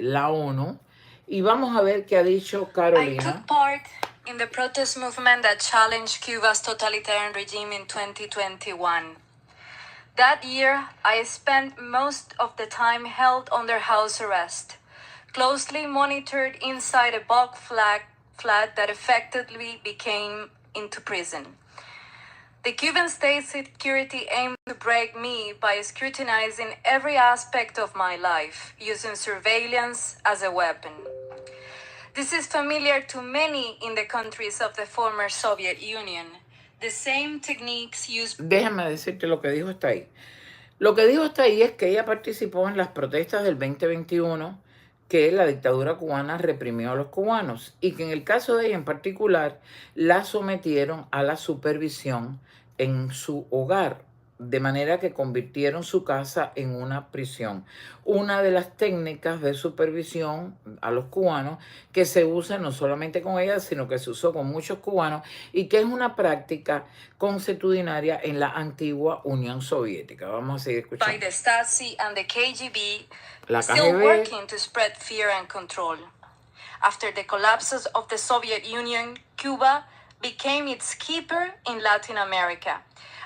la ONU y vamos a ver qué ha dicho Carolina. I took part in the protest movement that challenged Cuba's totalitarian regime in 2021. That year, I spent most of the time held under house arrest, closely monitored inside a bulk flat that effectively became into prison. The Cuban state security aimed to break me by scrutinizing every aspect of my life, using surveillance as a weapon. This is familiar to many in the countries of the former Soviet Union. The same techniques used... Déjame decirte lo que dijo hasta ahí. Lo que dijo hasta ahí es que ella participó en las protestas del 2021 que la dictadura cubana reprimió a los cubanos y que en el caso de ella en particular la sometieron a la supervisión en su hogar, de manera que convirtieron su casa en una prisión. Una de las técnicas de supervisión a los cubanos que se usa no solamente con ella, sino que se usó con muchos cubanos y que es una práctica consuetudinaria en la antigua Unión Soviética. Vamos a seguir escuchando. By the Stasi and the KGB, La still KGB, working to spread fear and control. After the collapse of the Soviet Union, Cuba became its keeper in Latin America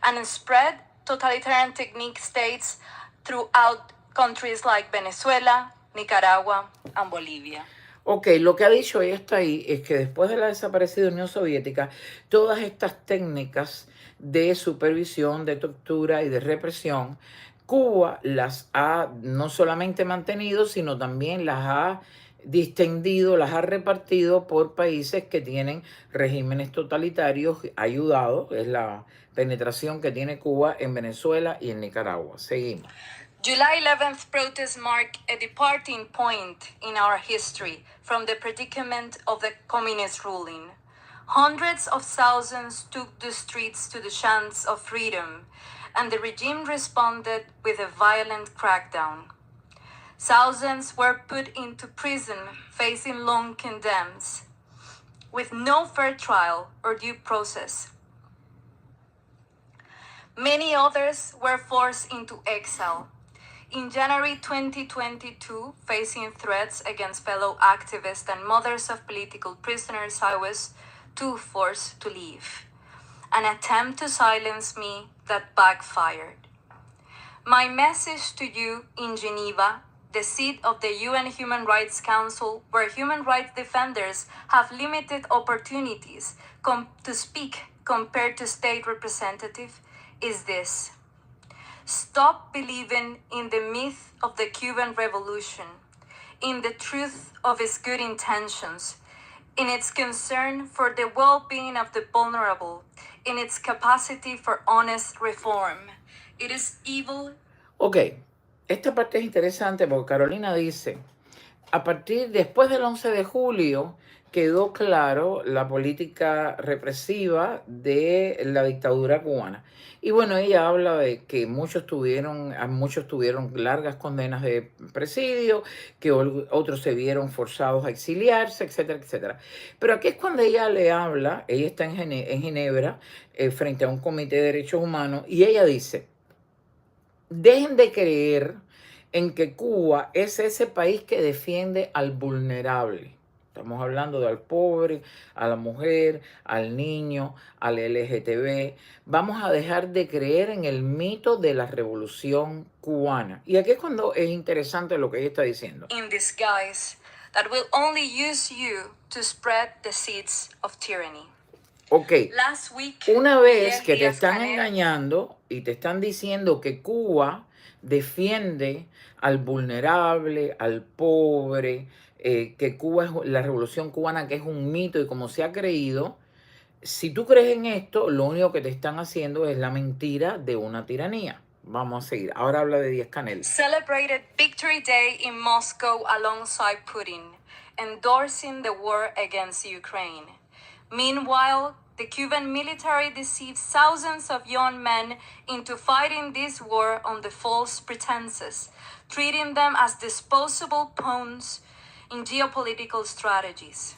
and spread totalitarian technique states throughout countries like Venezuela, Nicaragua, and Bolivia. Ok, lo que ha dicho ella hasta ahí es que después de la desaparecida Unión Soviética, todas estas técnicas de supervisión, de tortura y de represión, Cuba las ha no solamente mantenido, sino también las ha distendido, las ha repartido por países que tienen regímenes totalitarios, ayudado, es la penetración que tiene Cuba en Venezuela y en Nicaragua. Seguimos. July 11th protests mark a departing point in our history from the predicament of the communist ruling. Hundreds of thousands took the streets to the chants of freedom, and the regime responded with a violent crackdown. Thousands were put into prison facing long condemns, with no fair trial or due process. Many others were forced into exile. In January 2022, facing threats against fellow activists and mothers of political prisoners, I was too forced to leave. An attempt to silence me that backfired. My message to you in Geneva, the seat of the UN Human Rights Council, where human rights defenders have limited opportunities to speak compared to state representatives, is this. Stop believing in the myth of the Cuban Revolution, in the truth of its good intentions, in its concern for the well-being of the vulnerable, in its capacity for honest reform. It is evil. Ok, esta parte es interesante porque Carolina dice, después del 11 de julio, quedó claro la política represiva de la dictadura cubana. Y bueno, ella habla de que muchos tuvieron largas condenas de presidio, que otros se vieron forzados a exiliarse, etcétera, etcétera. Pero aquí es cuando ella le habla, ella está en Ginebra, frente a un comité de derechos humanos, y ella dice, dejen de creer en que Cuba es ese país que defiende al vulnerable. Estamos hablando del pobre, a la mujer, al niño, al LGTB. Vamos a dejar de creer en el mito de la revolución cubana. Y aquí es cuando es interesante lo que ella está diciendo. In disguise, that will only use you to spread the seeds of tyranny. Ok, Last week, una vez Miguel que te Díaz están Canel engañando y te están diciendo que Cuba defiende al vulnerable, al pobre, que Cuba es la revolución cubana, que es un mito y como se ha creído, si tú crees en esto, lo único que te están haciendo es la mentira de una tiranía. Vamos a seguir. Ahora habla de Díaz Canel. celebrated Victory Day in Moscow alongside Putin, endorsing the war against Ukraine. Meanwhile, the Cuban military deceived thousands of young men into fighting this war on the false pretenses, treating them as disposable pawns in geopolitical strategies.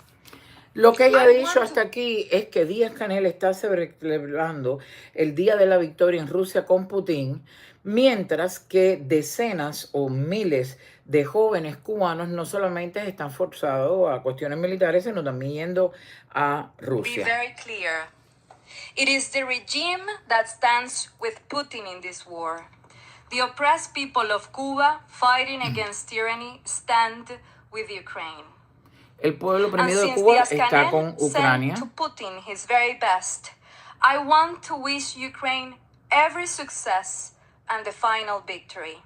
Lo que ella ha dicho hasta aquí es que Díaz Canel está celebrando el Día de la Victoria en Rusia con Putin, mientras que decenas o miles de jóvenes cubanos no solamente están forzados a cuestiones militares, sino también yendo a Be Rusia. very clear. It is the regime that stands with Putin in this war. The oppressed people of Cuba fighting against tyranny stand with Ukraine. El pueblo And oprimido de since Cuba Díaz está con Canel sent to Ucrania. Putin his very best, I want to wish Ukraine every success and the final victory.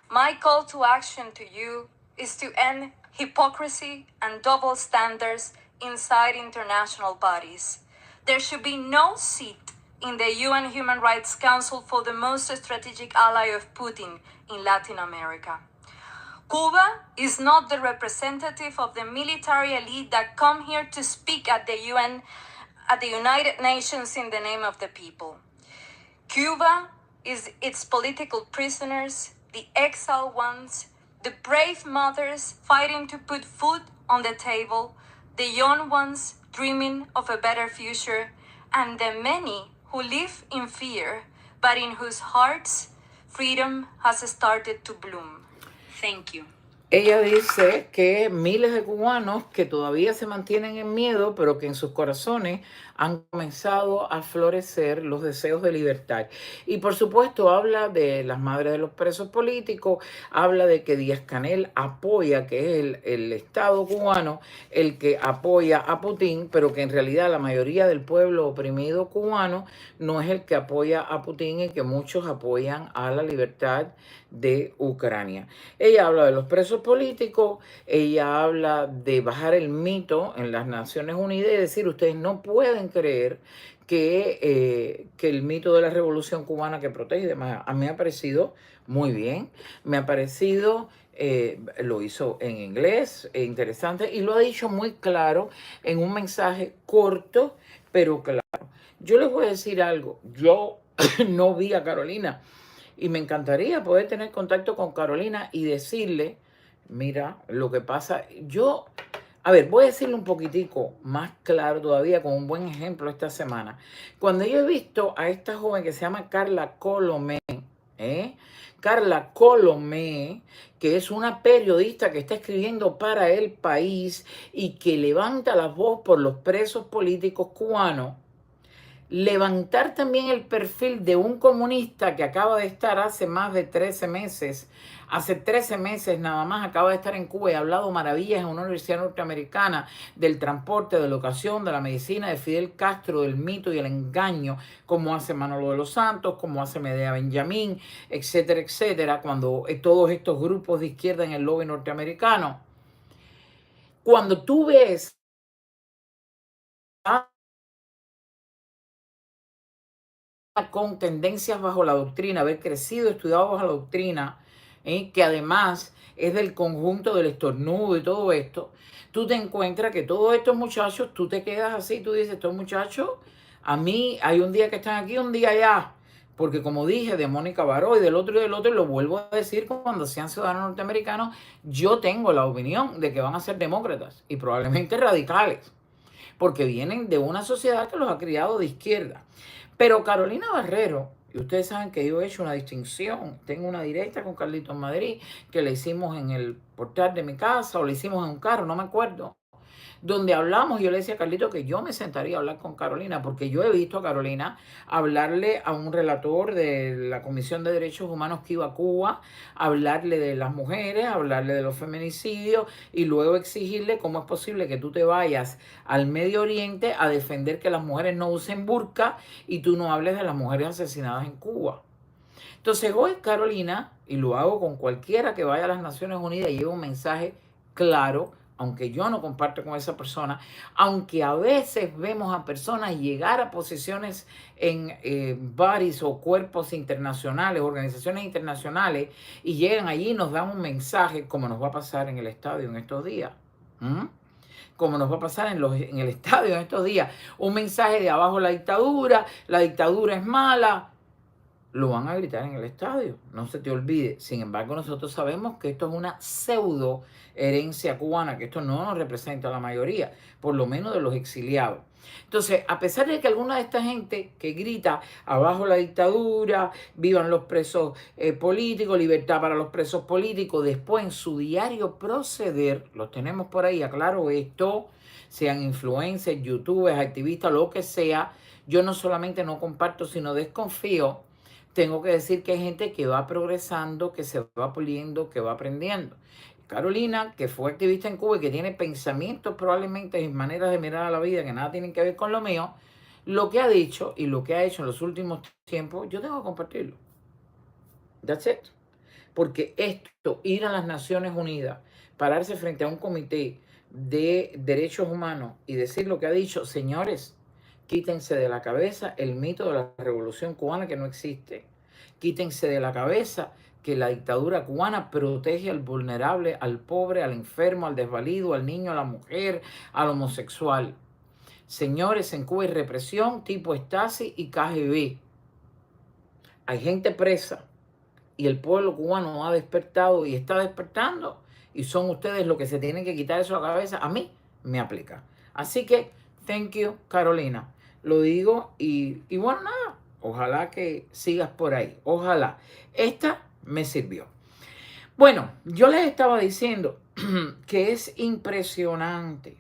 My call to action to you is to end hypocrisy and double standards inside international bodies. There should be no seat in the UN Human Rights Council for the most strategic ally of Putin in Latin America. Cuba is not the representative of the military elite that come here to speak at the UN, at the United Nations in the name of the people. Cuba is its political prisoners, the exiled ones, the brave mothers fighting to put food on the table, the young ones dreaming of a better future, and the many who live in fear, but in whose hearts freedom has started to bloom. Thank you. Ella dice que miles de cubanos que todavía se mantienen en miedo, pero que en sus corazones han comenzado a florecer los deseos de libertad. Y por supuesto habla de las madres de los presos políticos, habla de que Díaz-Canel apoya, que es el Estado cubano, el que apoya a Putin, pero que en realidad la mayoría del pueblo oprimido cubano no es el que apoya a Putin y que muchos apoyan a la libertad de Ucrania. Ella habla de los presos políticos, ella habla de bajar el mito en las Naciones Unidas y decir, ustedes no pueden creer que el mito de la Revolución Cubana que protege y demás, a mí me ha parecido muy bien, me ha parecido, lo hizo en inglés, interesante, y lo ha dicho muy claro en un mensaje corto, pero claro. Yo les voy a decir algo, yo no vi a Carolina, y me encantaría poder tener contacto con Carolina y decirle, mira, lo que pasa, a ver, voy a decirle un poquitico más claro todavía con un buen ejemplo esta semana. Cuando yo he visto a esta joven que se llama Carla Colomé, Carla Colomé, que es una periodista que está escribiendo para El País y que levanta la voz por los presos políticos cubanos, levantar también el perfil de un comunista que acaba de estar hace más de 13 meses, hace 13 meses nada más acaba de estar en Cuba y ha hablado maravillas en una universidad norteamericana del transporte, de la educación, de la medicina, de Fidel Castro, del mito y el engaño, como hace Manolo de los Santos, como hace Medea Benjamín, etcétera, etcétera, cuando todos estos grupos de izquierda en el lobby norteamericano. Cuando tú ves con tendencias bajo la doctrina, haber crecido, estudiado bajo la doctrina, que además es del conjunto del estornudo y todo esto, tú te encuentras que todos estos muchachos, tú te quedas así, tú dices, estos muchachos, a mí hay un día que están aquí, un día allá, porque como dije, de Mónica Baró y del otro, y lo vuelvo a decir, cuando sean ciudadanos norteamericanos, yo tengo la opinión de que van a ser demócratas y probablemente radicales, porque vienen de una sociedad que los ha criado de izquierda. Pero Carolina Barrero, y ustedes saben que yo he hecho una distinción, tengo una directa con Carlitos Madrid, que le hicimos en el portal de mi casa, o le hicimos en un carro, no me acuerdo, donde hablamos, yo le decía a Carlito que yo me sentaría a hablar con Carolina, porque yo he visto a Carolina hablarle a un relator de la Comisión de Derechos Humanos que iba a Cuba, hablarle de las mujeres, hablarle de los feminicidios y luego exigirle cómo es posible que tú te vayas al Medio Oriente a defender que las mujeres no usen burka y tú no hables de las mujeres asesinadas en Cuba. Entonces hoy Carolina, y lo hago con cualquiera que vaya a las Naciones Unidas y lleve un mensaje claro, aunque yo no comparto con esa persona, aunque a veces vemos a personas llegar a posiciones en bodies o cuerpos internacionales, organizaciones internacionales, y llegan allí y nos dan un mensaje, como nos va a pasar en el estadio en estos días. Como nos va a pasar en el estadio en estos días. Un mensaje de abajo la dictadura es mala. Lo van a gritar en el estadio, no se te olvide. Sin embargo, nosotros sabemos que esto es una pseudo herencia cubana, que esto no nos representa a la mayoría, por lo menos de los exiliados. Entonces, a pesar de que alguna de esta gente que grita abajo la dictadura, vivan los presos políticos, libertad para los presos políticos, después en su diario proceder, los tenemos por ahí, aclaro esto, sean influencers, youtubers, activistas, lo que sea, yo no solamente no comparto, sino desconfío. Tengo que decir que hay gente que va progresando, que se va puliendo, que va aprendiendo. Carolina, que fue activista en Cuba y que tiene pensamientos probablemente y maneras de mirar a la vida que nada tienen que ver con lo mío, lo que ha dicho y lo que ha hecho en los últimos tiempos, yo tengo que compartirlo. That's it. Porque esto, ir a las Naciones Unidas, pararse frente a un comité de derechos humanos y decir lo que ha dicho, señores, quítense de la cabeza el mito de la revolución cubana que no existe. Quítense de la cabeza que la dictadura cubana protege al vulnerable, al pobre, al enfermo, al desvalido, al niño, a la mujer, al homosexual. Señores, en Cuba hay represión tipo Stasi y KGB. Hay gente presa y el pueblo cubano ha despertado y está despertando y son ustedes los que se tienen que quitar eso de la cabeza. A mí me aplica. Así que, thank you, Carolina. Lo digo y bueno, nada. Ojalá que sigas por ahí. Ojalá. Esta me sirvió. Bueno, yo les estaba diciendo que es impresionante